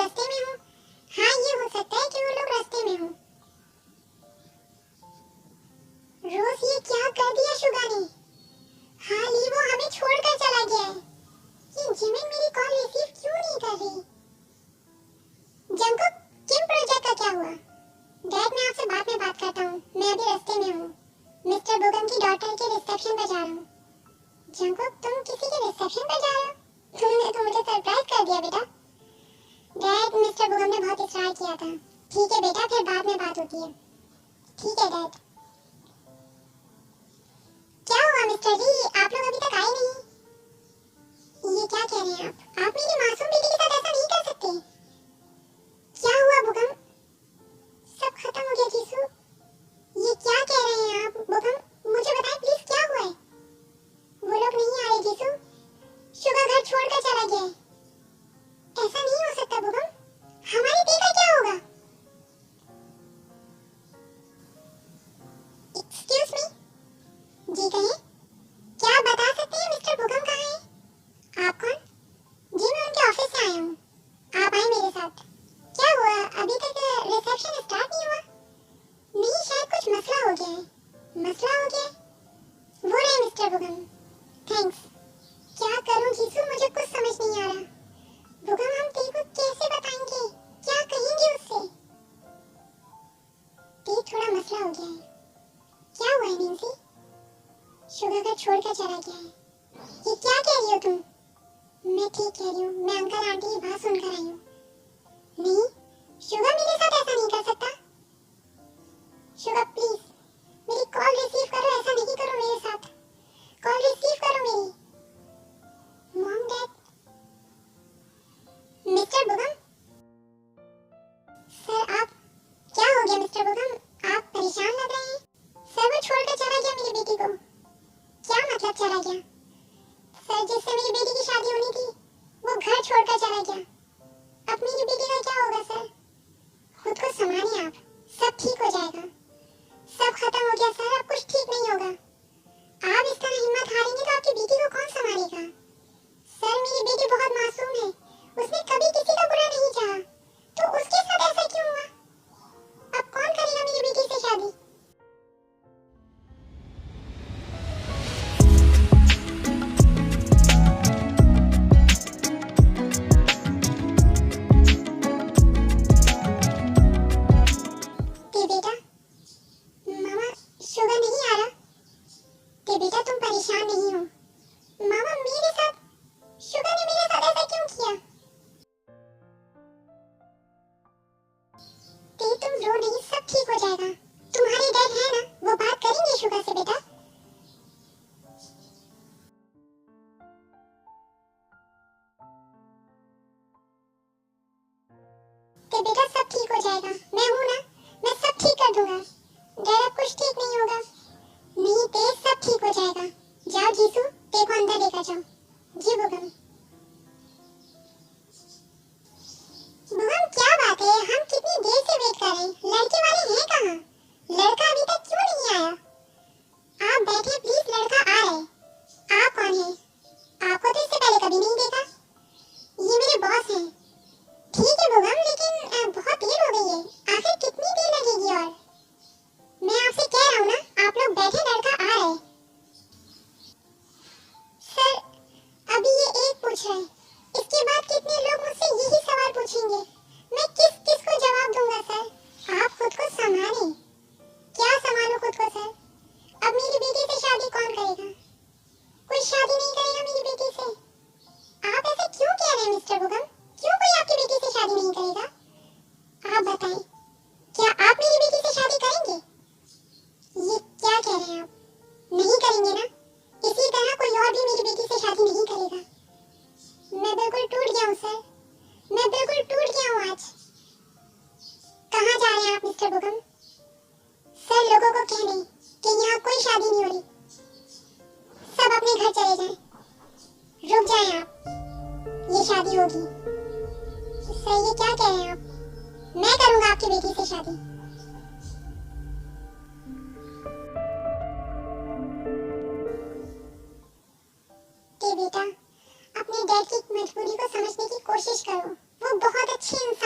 रास्ते में हो। हाँ, ये हो सकता है कि वो लोग रास्ते में हो। रोज ये क्या कर दिया शुगा ने? हाँ ली, वो हमें छोड़कर चला गया है। ये जिमिन मेरी कॉल रिसीव क्यों नहीं कर रही? जंकुक, किम प्रोजेक्ट का क्या हुआ? डैड, मैं आपसे बाद में बात करता हूँ, मैं अभी रास्ते में हूँ। मिस्टर बुगम की डॉटर के रिसेप्शन पर जा रहा हूँ। जंकुक, तुम किसी के रिसेप्शन पर जा रहे हो? तुमने तो मुझे सरप्राइज कर दिया बेटा। डैड, मिस्टर बुगम ने बहुत इसरार किया था। ठीक है बेटा, फिर बाद में बात होती है। ठीक है डैड। क्या हुआ मिस्टर ली, आप लोग अभी तक आए नहीं? ये क्या कह रहे हैं आप मेरी मासूम बेटी के साथ ऐसा नहीं कर सकते। क्या हुआ बुगम? सब खत्म हो गया जीसू। ये क्या कह रहे हैं आप बुगम? मुझे बताएं प्लीज, क्या हुआ है? वो लोग नहीं आ रहे जीसू। शुगा घर छोड़कर चला गया है। ऐसा नहीं हो सकता बुगम। हमारी दी का क्या होगा? Excuse me. जी कहिए। क्या आप बता सकते हैं मिस्टर बुगम कहाँ है? आप कौन? जी मैं उनके ऑफिस से आया हूँ। आप आए मेरे साथ। क्या हुआ, अभी तक रिसेप्शन स्टार्ट नहीं हुआ? नहीं, शायद कुछ मसला हो गया है। मसला हो गया है? वो रहे मिस्टर बुगम। थैंक्स। क्या करूं जीसू, मुझे कुछ समझ नहीं आ रहा। बुगम, हम तेरे को कैसे बताएंगे? क्या कहेंगे उससे? ते थोड़ा मसला हो गया है। क्या हुआ है निंसी? शुगर का छोड़कर चला गया है। ये क्या कह रही हो तुम? मैं ठीक कह रही हूँ, मैं अंकल आंटी की बात सुनकर आई हूँ। नहीं, शुगर मेरे साथ ऐसा नहीं कर सकता। शुगर प्लीज मेरी कॉल रिसीव करो, ऐसा नहीं करो मेरे साथ। कॉल रिसीव करो मेरी। Mom dad. मिस्टर बुगम। सर आप, क्या हो गया मिस्टर बुगम? आप परेशान लग रहे हैं। सर वो छोड़कर चला गया मेरी बेटी को। क्या मतलब चला गया? सर जिससे मेरी बेटी की शादी होनी थी वो घर छोड़कर चला गया। अब मेरी बेटी का क्या होगा सर? खुद को संभालिए आप, सब ठीक हो जाएगा। सब खत्म हो गया सर, अब कुछ ठीक नहीं होगा। आप इस तरह हिम्मत हारेंगे तो आपकी बेटी को कौन संभालेगा? सर मेरी बेटी बहुत मासूम है, उसने कभी किसी का बुरा नहीं चाहा, तो उसके साथ ऐसा क्यों हुआ? अब कौन करेगा मेरी बेटी से शादी? ते बेटा, मामा शुगर नहीं आ रहा। ते बेटा तुम परेशान नहीं हो। मामा मेरे साथ, शुगर ने मेरे साथ ऐसा क्यों किया? ते तुम रो नहीं, सब ठीक हो जाएगा। तुम्हारे डैड है ना, वो बात करेंगे शुगर से बेटा। ते बेटा सब ठीक हो जाएगा, मैं हूँ ना, मैं सब ठीक कर दूंगा। डैड अब कुछ ठीक नहीं होगा। नहीं ते, सब ठीक हो जाएगा। जाओ जीसू, ते को अंदर लेकर जाओ। जी बुगम। बुगम क्या बात है, हम कितनी देर से वेट कर रहे हैं, लड़के वाले हैं कहाँ? लड़का अभी तक क्यों नहीं आया? आप बैठे प्लीज, लड़का आ रहा है। आप कौन है? आपको तो इससे पहले कभी नहीं देखा। ये मेरे बॉस हैं। ठीक है बुगम, लेकिन बहुत देर हो गई है, आखिर कितनी देर लगेगी? और मैं आपसे कह रहा हूँ ना, आप लोग बैठे, लड़का आ रहा है। सर अभी ये एक पूछ रहा है, इसके बाद कितने लोग मुझसे यही सवाल पूछेंगे, मैं किस किस को जवाब दूंगा? सर आप खुद को संभालें। क्या संभालो खुद को सर? अब मेरी बेटी से शादी कौन करेगा? कोई शादी नहीं करेगा मेरी बेटी से। आप ऐसे क्यों कह रहे हैं मिस्टर बुगम? क्यों कोई आपकी बेटी से शादी नहीं करेगा? आप बताएं, क्या आप मेरी बेटी से शादी करेंगे? ये क्या कह रहे हैं आप? नहीं करेंगे ना? इसी तरह कोई और भी मेरी बेटी से शादी नहीं करेगा। मैं बिल्कुल टूट गया हूँ सर, मैं बिल्कुल टूट गया हूँ आज। कहाँ जा रहे हैं आप मिस्टर बुगम? सर लोगों को कह दें कि यहाँ कोई शादी नहीं हो रही, सब अपने घर चले जाएं। रुक जाएं आप, ये शादी होगी। सर ये क्या कह रहे हैं आप? मैं करूँगा आपकी बेटी से शादी। ते बेटा, अपने डैड की मजबूरी को समझने की कोशिश करो, वो बहुत अच्छे इंसान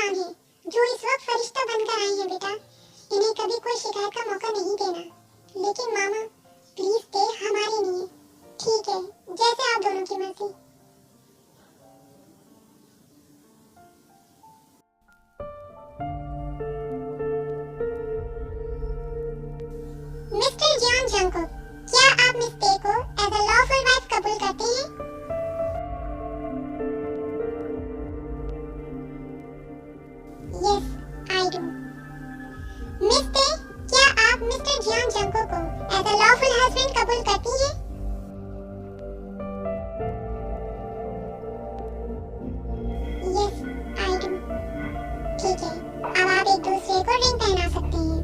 हस्बैंड कबूल करती हैं? Yes I do. ठीक है, अब आप एक दूसरे को रिंग पहना सकते हैं।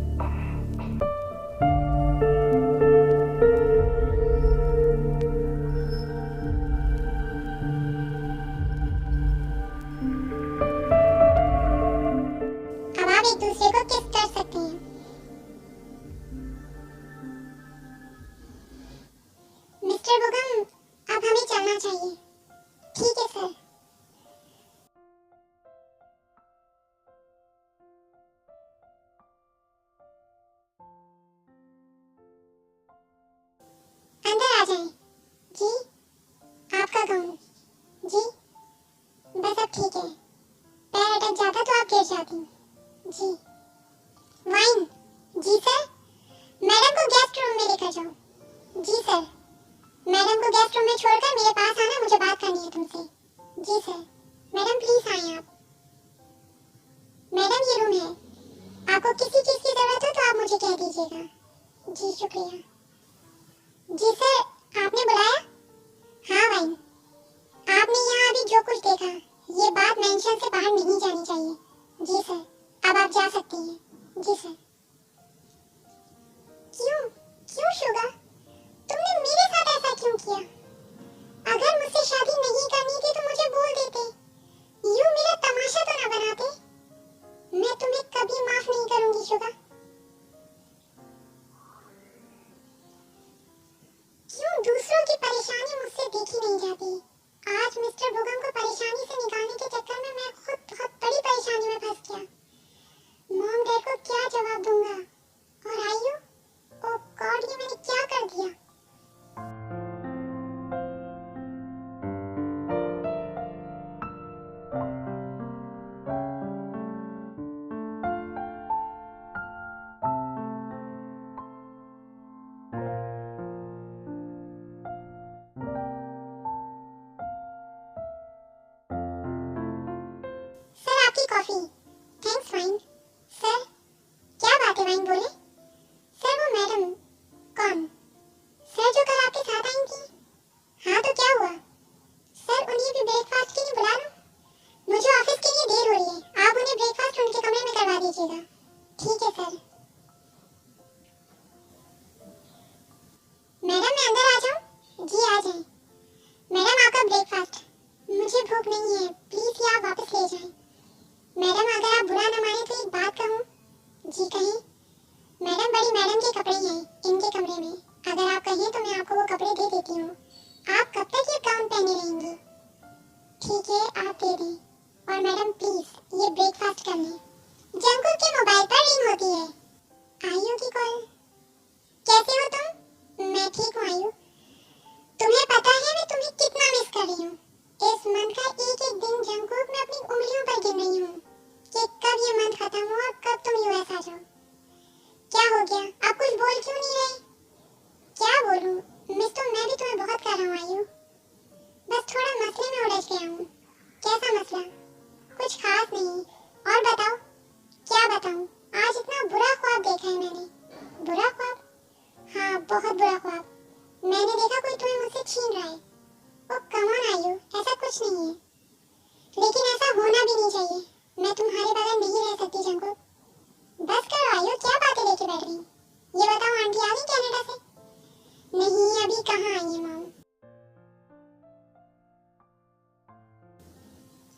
अब आप एक दूसरे को किस कर सकते हैं। मिस्टर बुगम, अब हमें चलना चाहिए। ठीक है सर। अंदर आ जाएं। जी, आपका गाउन। जी, बस अब ठीक है। पैर अटक जाता तो आप गिर जाती। जी। वाइन। जी सर। मैडम को गेस्ट रूम में लेकर जाओ। जी सर। मैडम को गेस्ट रूम में छोड़कर मेरे पास आना, मुझे बात करनी है तुमसे। जी सर। मैडम प्लीज आएं आप। मैडम ये रूम है, आपको किसी चीज की जरूरत हो तो आप मुझे कह दीजिएगा। जी शुक्रिया। जी सर, आपने बुलाया? हाँ वाइन, आपने यहाँ अभी जो कुछ देखा, ये बात मेंशन से बाहर नहीं जानी चाहिए। जी सर, अब आप जा सकती हैं। जी सर। क्यों क्यों शुगा, तुमने मेरे साथ ऐसा क्यों किया? अगर मुझसे शादी नहीं करनी थी तो मुझे बोल देते। यूं मेरा तमाशा तो ना बनाते। मैं तुम्हें कभी माफ नहीं करूंगी शुगा। क्यों दूसरों की परेशानी मुझसे देखी नहीं जाती? आज मिस्टर बुगम को परेशानी से निकालने के चक्कर में मैं खुद बहुत बड़ी परेशानी में फंस गया। मॉम डैड को क्या जवाब दूंगा? और आयु, ओह गॉड, ये मैंने क्या कर दिया? सर आपकी कॉफी। Thanks wine. सर क्या बात है वाइन बोले? सर वो मैडम। कौन? सर जो कल आपके साथ आई थी। हाँ तो क्या हुआ? सर उन्हें भी ब्रेकफास्ट के लिए बुला लो। मुझे ऑफिस के लिए देर हो रही है, आप उन्हें ब्रेकफास्ट उनके कमरे में करवा दीजिएगा। ठीक है सर। मैडम मैं अंदर आ जाऊं? जी आ जाएं। मैडम आपका ब्रेकफास्ट। मुझे भूख नहीं है, प्लीज ये आप वापस ले जाएं। मैडम अगर आप बुरा न माने तो एक बात कहूं? जी कहें। मैडम बड़ी मैडम के कपड़े हैं इनके कमरे में, अगर आप कहें तो मैं आपको वो कपड़े दे देती हूँ। आप कब तक ये गाउन पहने रहेंगी? ठीक है आप दे दें। और मैडम प्लीज ये ब्रेकफास्ट कर लें। जंकुक के मोबाइल पर रिंग होती है। आयु की कॉल। कैसे हो तुम? मैं ठीक हूँ आयु। तुम्हें पता है मैं तुम्हें कितना मिस कर रही हूँ। इस मंथ का एक एक दिन जंकुक मैं अपनी उंगलियों पर गिन रही हूँ कि कब ये मंथ खत्म हो और कब तुम यूएस आ जाओ। क्या हो गया, आप कुछ बोल क्यों नहीं रहे? क्या बोलूं मिस, तो मैं भी तुम्हें बहुत कर रहा हूँ आयु। बस थोड़ा मसले में उलझ गया हूँ। कैसा मसला? कुछ खास नहीं। और बताओ। क्या बताऊं, आज इतना बुरा ख्वाब देखा है मैंने। बुरा ख्वाब? हाँ बहुत बुरा ख्वाब। मैंने देखा कोई तुम्हें मुझसे छीन रहा है। ओ कम ऑन आयु, ऐसा कुछ नहीं है, लेकिन ऐसा होना भी नहीं चाहिए। मैं तुम्हारे बगैर नहीं रह सकती जंकुक। बस करो आयु, क्या बातें लेके बैठ गई? ये बताओ आंटी आ गई कनाडा से? नहीं अभी कहाँ आई है मॉम।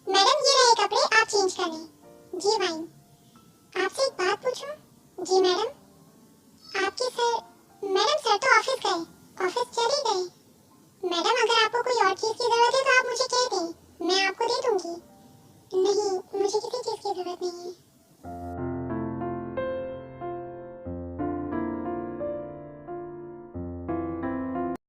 मैडम ये रहे कपड़े, आप चेंज कर लें। जी वाइन। आपसे एक बात पूछूं? जी मैडम। आपके सर? मैडम सर तो ऑफिस गए, ऑफिस चले गए। मैडम अगर आपको कोई और चीज की जरूरत है तो आप मुझे कह दें, मैं आपको दे दूंगी। नहीं मुझे किसी चीज की जरूरत